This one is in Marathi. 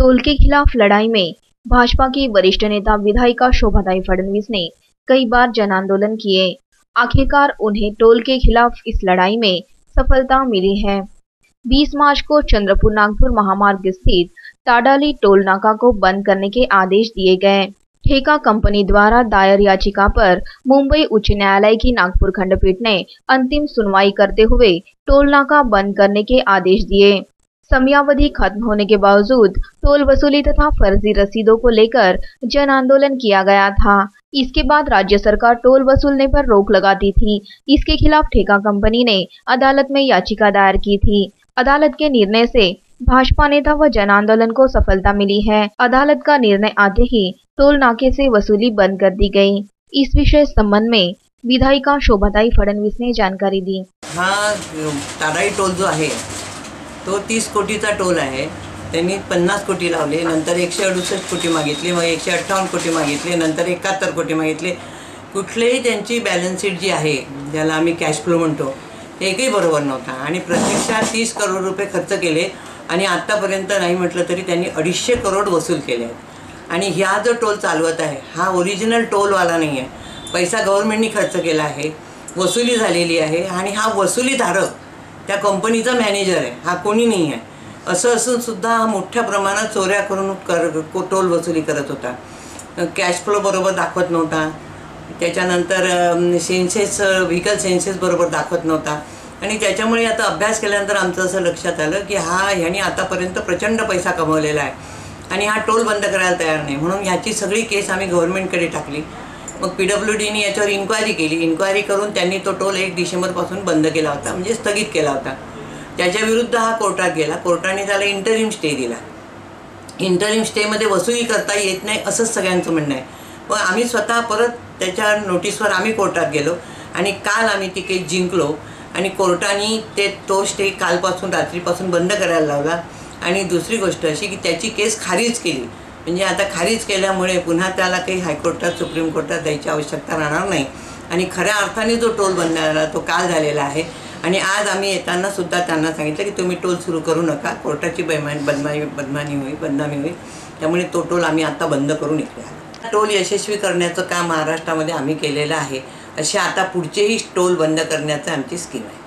टोल के खिलाफ लड़ाई में भाजपा की वरिष्ठ नेता विधायिका शोभाताई फडणवीस ने कई बार जन आंदोलन किए। आखिरकार उन्हें टोल के खिलाफ इस लड़ाई में सफलता मिली है। 20 मार्च को चंद्रपुर नागपुर महामार्ग स्थित ताडाली टोल नाका को बंद करने के आदेश दिए गए। ठेका कंपनी द्वारा दायर याचिका पर मुंबई उच्च न्यायालय की नागपुर खंडपीठ ने अंतिम सुनवाई करते हुए टोल नाका बंद करने के आदेश दिए। समयावधि खत्म होने के बावजूद टोल वसूली तथा फर्जी रसीदों को लेकर जन आंदोलन किया गया था। इसके बाद राज्य सरकार टोल वसूलने पर रोक लगाती थी। इसके खिलाफ ठेका कंपनी ने अदालत में याचिका दायर की थी। अदालत के निर्णय से भाजपा नेता व जन आंदोलन को सफलता मिली है। अदालत का निर्णय आते ही टोल नाके से वसूली बंद कर दी गई। इस विशेष संबंध में विधायिका शोभाताई फडणवीस ने जानकारी दी। हा ताडाई टोल जो आहे तो 30 कोटीचा टोल आहे। त्यांनी 50 कोटी लावले, नंतर 168 कोटी मागितले, मग 158 कोटी मागितले, नंतर 71 कोटी मागितले। कुठलेही त्यांची बॅलन्स शीट जी आहे ज्याला आम्ही कॅश फ्लो म्हणतो ते एकही बरोबर नव्हता आणि प्रत्यक्षात 30 करोड रुपये खर्च केले आणि आतापर्यंत नाही म्हटलं तरी त्यांनी 250 करोड वसूल केले आहेत। आणि हा जो टोल चालवत आहे हा ओरिजिनल टोलवाला नाही आहे, पैसा गव्हर्नमेंटनी खर्च केला आहे, वसुली झालेली आहे आणि हा वसुलीधारक त्या कंपनीचा मॅनेजर आहे, हा कोणी नाही आहे। असं असून सुद्धा हा मोठ्या प्रमाणात चोऱ्या करून टोल वसुली करत होता। कॅश फ्लो बरोबर दाखवत नव्हता, त्याच्यानंतर सेन्सेस व्हेकल सेन्सेस बरोबर दाखवत नव्हता आणि त्याच्यामुळे आता अभ्यास केल्यानंतर आमचं असं लक्षात आलं की ह्याने आतापर्यंत प्रचंड पैसा कमवलेला आहे आणि हा टोल बंद करायला तयार नाही। म्हणून ह्याची सगळी केस आम्ही गव्हर्नमेंटकडे टाकली। मग PWDने याच्यावर इन्क्वायरी केली। इन्क्वायरी करून त्यांनी तो टोल 1 डिसेंबरपासून बंद केला होता, म्हणजे स्थगित केला होता। त्याच्या विरुद्ध हा कोर्टात गेला, कोर्टाने त्याला इंटरिम स्टे दिला। इंटरिम स्टेमध्ये वसुली करता येत नाही असं सगळ्यांचं म्हणणं आहे। पण आम्ही स्वतः परत त्याच्या नोटीसवर आम्ही कोर्टात गेलो आणि काल आम्ही ती केस जिंकलो आणि कोर्टाने तो स्टे कालपासून रात्रीपासून बंद करायला लावला। आणि दुसरी गोष्ट अशी की त्याची केस खारिज केली, म्हणजे आता खारिज केल्यामुळे पुन्हा त्याला काही हायकोर्टात सुप्रीम कोर्टात जायची आवश्यकता राहणार नाही आणि खऱ्या अर्थाने जो टोल बंद झाला तो काल झालेला आहे। आणि आज आम्ही येताना सुद्धा त्यांना सांगितलं की तुम्ही टोल सुरू करू नका, कोर्टाची बदनामी होईल, त्यामुळे तो टोल आम्ही आता बंद करून येतो। टोल यशस्वी करण्याचं काम महाराष्ट्रामध्ये आम्ही केलेलं आहे। असे आता पुढचेही टोल बंद करण्याचं आमची स्कीम आहे।